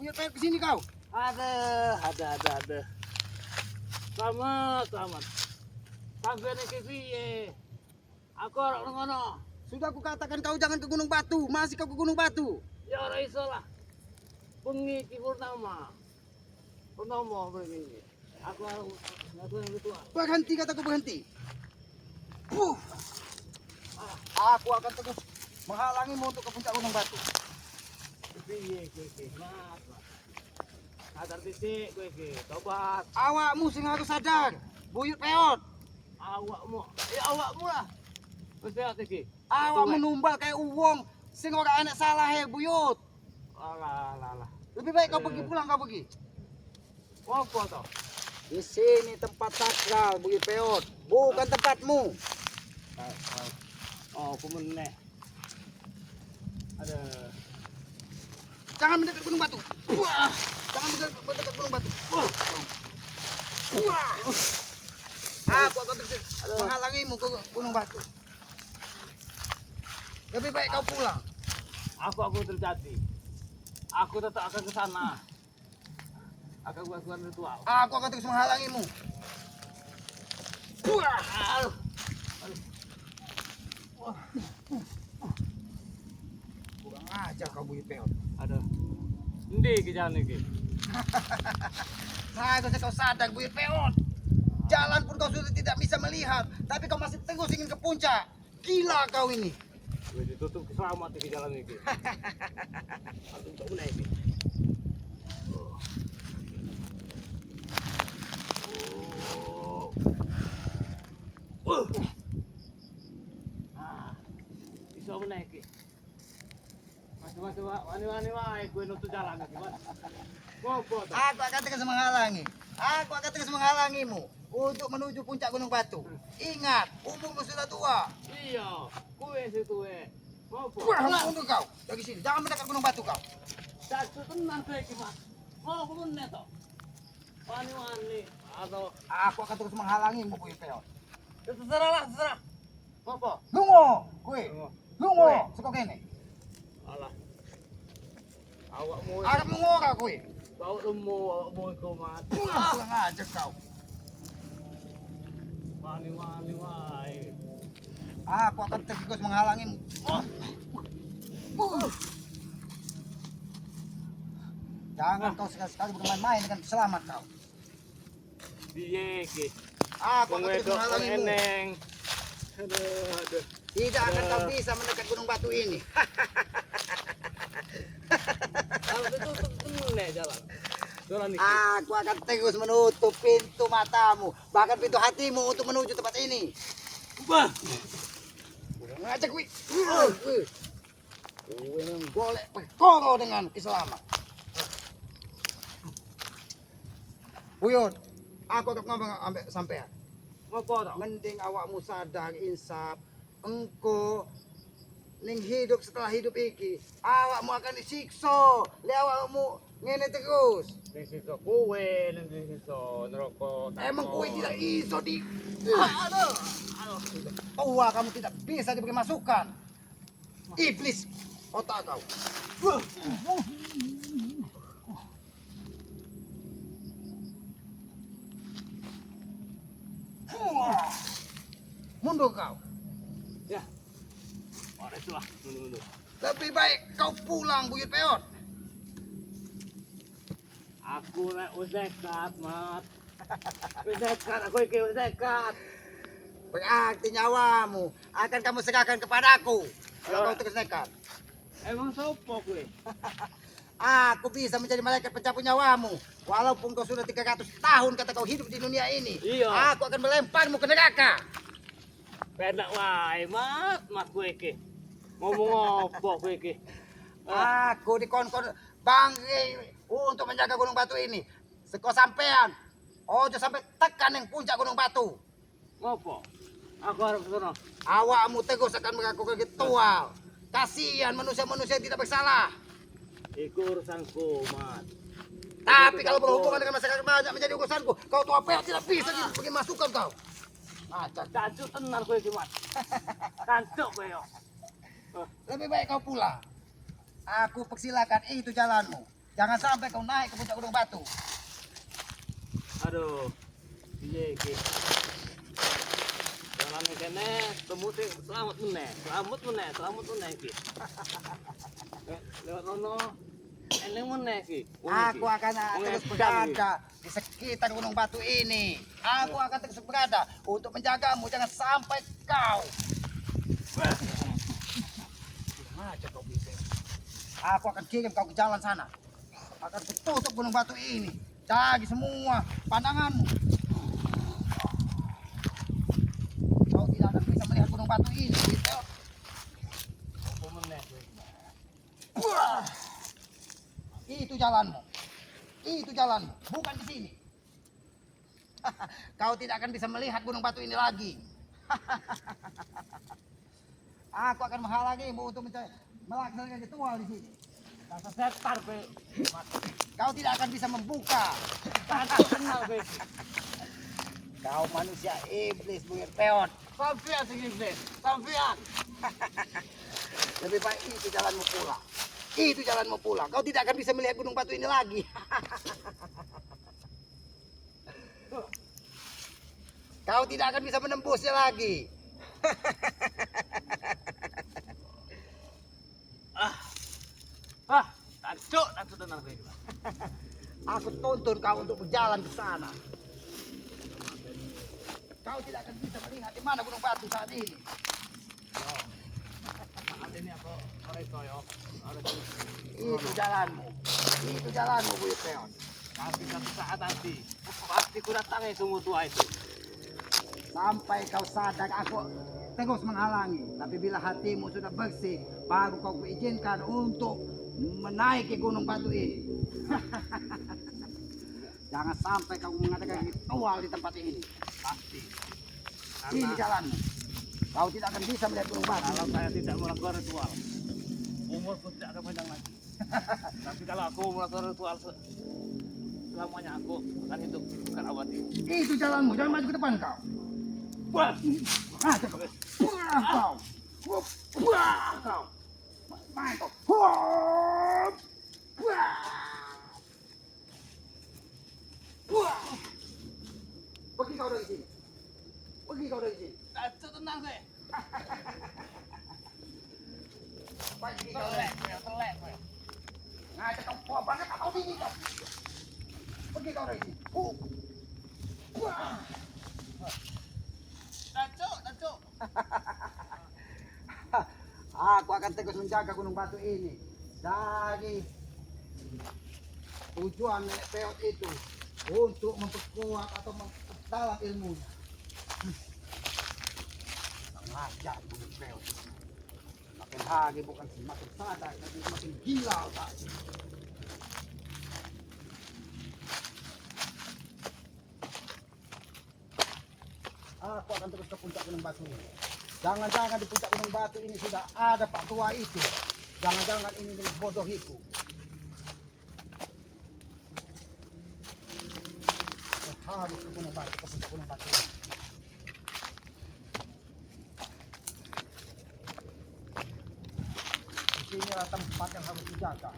Buyut Peot kesini kau. Ada. Selamat. Sampai nih piye? Aku orang ngono. Sudah aku katakan kau jangan ke Gunung Batu. Masih kau ke Gunung Batu. Ya ora iso lah. Bengi iki Purnama bengi. Aku yang tua. Berhenti kataku berhenti. Aku akan terus menghalangimu untuk ke puncak Gunung Batu. Piye iki? Mas. Sadar titik kowe iki. Tobat. Awakmu sing harus sadar. Buyut Peot. Awakmu. Ya awakmu lah. Wis peot iki. Awak menumbal kayak uwong sing ora enak salah buyut. Alah. Lebih baik kau pergi pulang kau pergi. Apa to? Di sini tempat sakral Buyut Peot, bukan tempatmu. Oh, aku meneh. Ada. Jangan mendekat Gunung Batu. Jangan mendekat Gunung Batu. Aku akan terus menghalangimu ke Gunung Batu. Lebih baik kau pulang. Aku terjadi. Aku tetap akan ke sana. Akan buat ritual. Aku akan terus menghalangimu. Kurang ajar kau Buyut Peot. Ada. Endi iki jalan iki? Seharusnya kau sadar Buyut Peot. Jalan pun kau sudah tidak bisa melihat, tapi kau masih terus ingin ke puncak. Gila kau ini. Wis ditutup selamat iki jalan iki. Aku tak meneh iki. Bisa meneh iki. Mas, wani wae kowe nutup jalan iki, Mas. Ngopo to? Aku akan terus menghalangi. Aku akan terus menghalangimu untuk menuju puncak Gunung Batu. Ingat, umurmu sudah tua. Iya, kowe sing tuwe. Ngopo? Pulang mundur kau dari sini. Jangan mendekat Gunung Batu kau. Satu tenan kowe iki, Mas. Ngopo meneh to? Wani atau Aku akan terus menghalangimu Buyut Peot. terserah. Ngopo? Lungo, kue. Lungo. Lungo, saka kene. Alah. Awakmu Arep lungo ora kue. bau lemu, awakmu iku, Mas. Pulang aja kau. Wani wae. Aku akan terus menghalangimu. Jangan kau sekali-sekali bermain-main dengan selamat kau. Piye iki? Aku akan terus Wedok menghalangimu. eneng. Aduh. Tidak akan kau bisa mendekat Gunung Batu ini. Kalau ditutup meneh jalan. Jalan iki. Aku akan terus menutup pintu matamu, bahkan pintu hatimu untuk menuju tempat ini. Bah. Ngajak kui. Kui menggolek perkara dengan Islamat. Buyut, aku akan ngomong ambek sampean. Ngopo to? Mending awakmu sadar insaf. Engko ning hidup setelah hidup iki, awakmu akan disiksa. Le awakmu ngene terus. Ning sisa kowe, ning sisa neraka. Emang kowe tidak iso di Aduh. tua kamu tidak bisa diberi masukan. Iblis otak kau. Mundur kau. Ya. Ora itu lah. Mundur. Lebih baik kau pulang Buyut Peot. Aku nek wis nekat, Mat. Wis nekat, aku iki wis nekat. Berarti nyawamu akan kamu serahkan kepadaku. Kalau Ya. kau terus nekat. Emang sopo kowe? Aku bisa menjadi malaikat pencabut nyawamu. Walaupun kau sudah 300 tahun kata kau hidup di dunia ini. Iya. Aku akan melemparmu ke neraka. Penak wae, Mat kowe iki. Ngomong opo kowe iki? Aku dikon-kon bangke untuk menjaga Gunung Batu ini. Seko sampean. Ojo sampai tekan yang puncak Gunung Batu. Ngopo? Aku harus sono. Awakmu terus akan melakukan ritual. Kasihan manusia-manusia yang tidak bersalah. Iku urusanku, Mat. Tapi kalau berhubungan dengan masyarakat banyak menjadi urusanku. Kau tua Peot tidak bisa diberi masukan kau. Acak. Cancuk tenan kowe iki, Mat. Cancuk kowe yo. Lebih baik kau pulang. Aku persilakan itu jalanmu. Jangan sampai kau naik ke puncak gunung batu. Aduh. Piye iki? Jalan kene temute selamat meneh. Selamat meneh iki. Lewat ono eneng meneh iki. Aku akan terus berada di sekitar gunung batu ini. Aku akan terus berada untuk menjagamu. Jangan sampai kau. Aja kau bisa. Aku akan kirim kau ke jalan sana. Akan tutup gunung batu ini dari semua pandanganmu. Kau tidak akan bisa melihat gunung batu ini. Gitu. Apa meneh kowe? Wah, itu jalanmu. Itu jalanmu, bukan di sini. Kau tidak akan bisa melihat gunung batu ini lagi. Aku akan menghalangimu untuk melaksanakan ritual di sini. Rasa setar kowe. Kau tidak akan bisa membuka. Tantu kenal kowe. Kau manusia iblis bungir peot. Sampean sing iblis. Sampean. Lebih baik itu jalanmu pulang. Itu jalanmu pulang. Kau tidak akan bisa melihat gunung batu ini lagi. Kau tidak akan bisa menembusnya lagi. Tantu tenan kowe. Aku tuntun kau untuk berjalan ke sana. Kau tidak akan bisa melihat di mana gunung batu saat ini. Saat ini aku ora iso yo. Itu jalanmu. Itu jalanmu, Buyut Peot. Tapi satu saat nanti pasti ku datangi sumur tua itu. Sampai kau sadar aku terus menghalangi. Tapi bila hatimu sudah bersih, baru kau kuizinkan untuk menaiki gunung batu ini. Jangan sampai kau mengadakan ritual di tempat ini. Pasti. Ini Karena jalanmu. Kau tidak akan bisa melihat gunung batu. kalau saya tidak melakukan ritual, umurku tidak akan panjang lagi. Tapi kalau aku melakukan ritual selamanya aku akan hidup bukan abadi. Itu jalanmu. Jangan maju ke depan kau. Wah, Ah, cakap. Wah, kau. Wah, kau. Main kau. Wah. Wah. Wah. Pergi kau dari sini. Pergi kau dari sini. tenang saya. Pergi kau dari sini. Ngajak kau kuat banget atau tinggi kau. Pergi kau dari sini. Wah. Dancuk. Aku akan terus menjaga gunung batu ini dari tujuan nenek peot itu untuk memperkuat atau memperdalam ilmunya. Ngajar gunung peot. Makin hari bukan semakin sadar, tapi semakin gila otak. Aku akan terus ke puncak gunung batu ini. Jangan-jangan di puncak gunung batu ini sudah ada Pak Tua itu. Jangan-jangan ini membodohiku. Harus ke gunung batu, ke puncak gunung batu ini. Di sinilah tempat yang harus dijaga.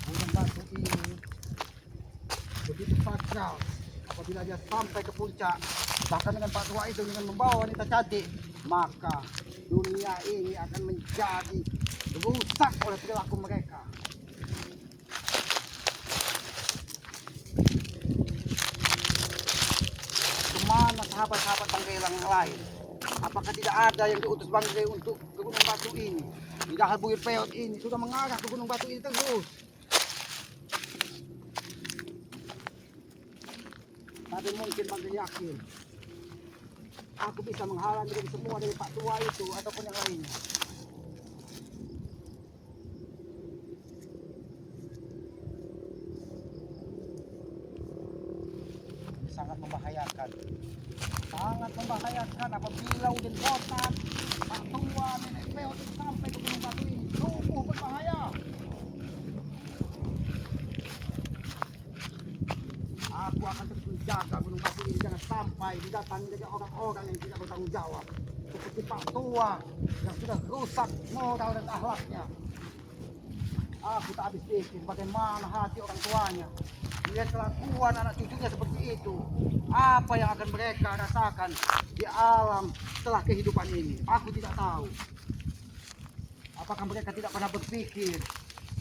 Gunung batu ini begitu sakral. Apabila dia sampai ke puncak, bahkan dengan Pak Tua itu dengan membawa wanita cantik, maka dunia ini akan menjadi rusak oleh perilaku mereka. Kemana sahabat-sahabat Banggai yang lain? Apakah tidak ada yang diutus Banggai untuk ke gunung batu ini? Padahal Buyut Peot ini sudah mengarah ke gunung batu ini terus. Tapi mungkin Banggai yakin aku bisa menghalang dari semua dari Pak Tua itu ataupun yang lainnya. Ini sangat membahayakan. Sangat membahayakan apabila Udin Botak, Pak Tua, Nenek Peot itu sampai ke gunung batu ini. Sungguh berbahaya. Aku akan terus menjaga gunung batu ini jangan sampai didatangi dari orang-orang yang tidak bertanggung jawab. Seperti Pak Tua yang sudah rusak moral dan akhlaknya. Aku tak habis pikir bagaimana hati orang tuanya melihat kelakuan anak cucunya seperti itu. Apa yang akan mereka rasakan di alam setelah kehidupan ini? Aku tidak tahu. Apakah mereka tidak pernah berpikir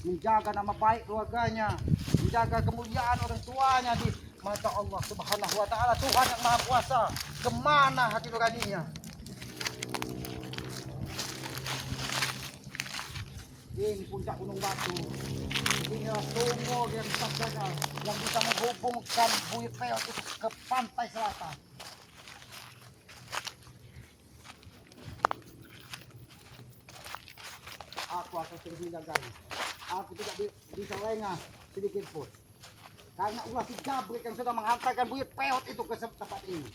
menjaga nama baik keluarganya, menjaga kemuliaan orang tuanya di mata Allah Subhanahu wa taala, Tuhan yang Maha Kuasa. Kemana hati nuraninya? Ini puncak Gunung Batu. Inilah sumur yang terjaga yang bisa menghubungkan Bukit Peot itu ke pantai selatan. Aku akan terus menjaganya. Aku tidak bisa lengah sedikit pun. Karena ulah si Jabrik yang sudah menghantarkan Bukit Peot itu ke tempat ini.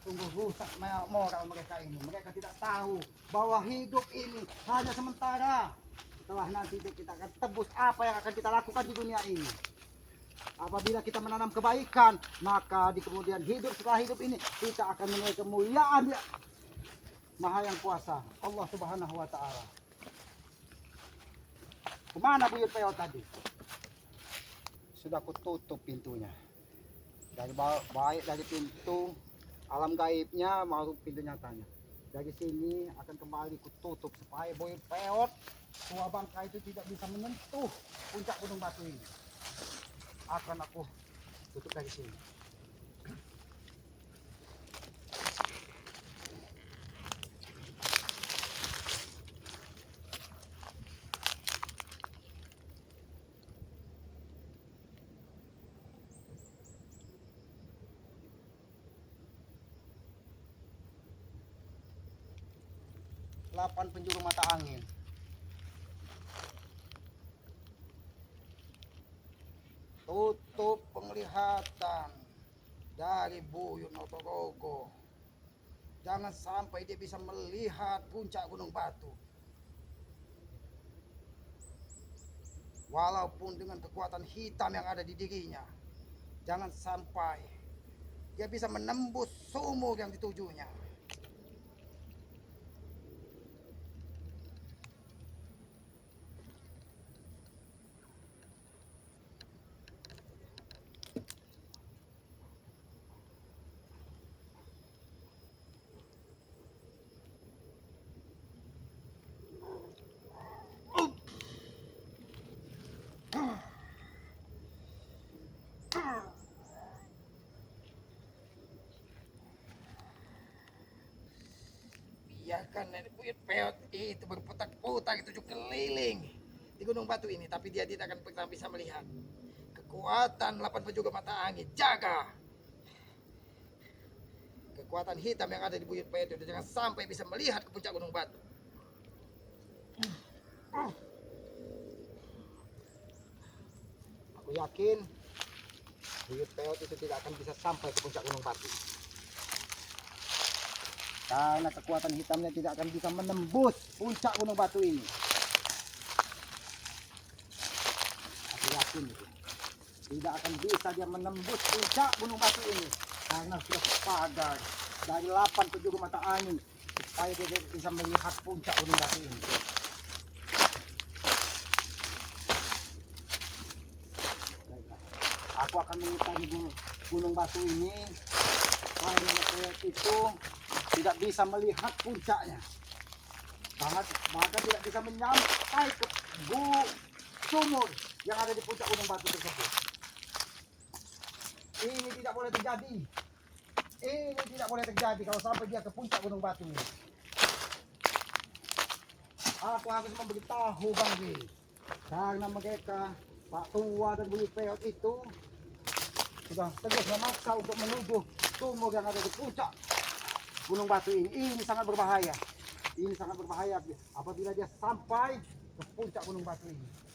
Sungguh rusak moral mereka ini. Mereka tidak tahu bahwa hidup ini hanya sementara. Setelah nanti kita akan tebus apa yang akan kita lakukan di dunia ini. Apabila kita menanam kebaikan, maka di kemudian hidup setelah hidup ini kita akan menuai kemuliaan di Maha yang Kuasa, Allah Subhanahu wa taala. Kemana Bukit Peot tadi? Sudah aku tutup pintunya. Dari baik dari pintu alam gaibnya maupun pintu nyatanya. Dari sini akan kembali kututup supaya Bukit Peot tua bangka itu tidak bisa menyentuh puncak Gunung Batu ini. Akan aku tutup dari sini. Delapan penjuru mata angin. Tutup penglihatan dari Buyut Notorogo. Jangan sampai dia bisa melihat puncak Gunung Batu. Walaupun dengan kekuatan hitam yang ada di dirinya, jangan sampai dia bisa menembus sumur yang ditujunya. Biarkan nenek Buyut Peot itu berputar-putar tujuh keliling di Gunung Batu ini, tapi dia tidak akan pernah bisa melihat kekuatan 8 penjaga mata angin. Jaga kekuatan hitam yang ada di Buyut Peot itu, jangan sampai bisa melihat ke puncak Gunung Batu. Aku yakin Buyut Peot itu tidak akan bisa sampai ke puncak Gunung Batu. Karena kekuatan hitamnya tidak akan bisa menembus puncak Gunung Batu ini. Aku yakin itu. Tidak akan bisa dia menembus puncak Gunung Batu ini. Karena sudah sepadan dari 8 penjuru mata angin supaya dia bisa melihat puncak Gunung Batu ini. Aku akan mengitari Gunung Batu ini karena itu tidak bisa melihat puncaknya, bahkan tidak bisa menyampai ke sumur yang ada di puncak Gunung Batu tersebut. Ini tidak boleh terjadi. Ini tidak boleh terjadi kalau sampai dia ke puncak Gunung Batu ini. Aku harus memberitahu Bang Wi, karena mereka Pak Tua dan Buyut Peot itu sudah tegas memaksa untuk menuju sumur yang ada di puncak Gunung Batu ini. Ini sangat berbahaya. Ini sangat berbahaya apabila dia sampai ke puncak Gunung Batu ini.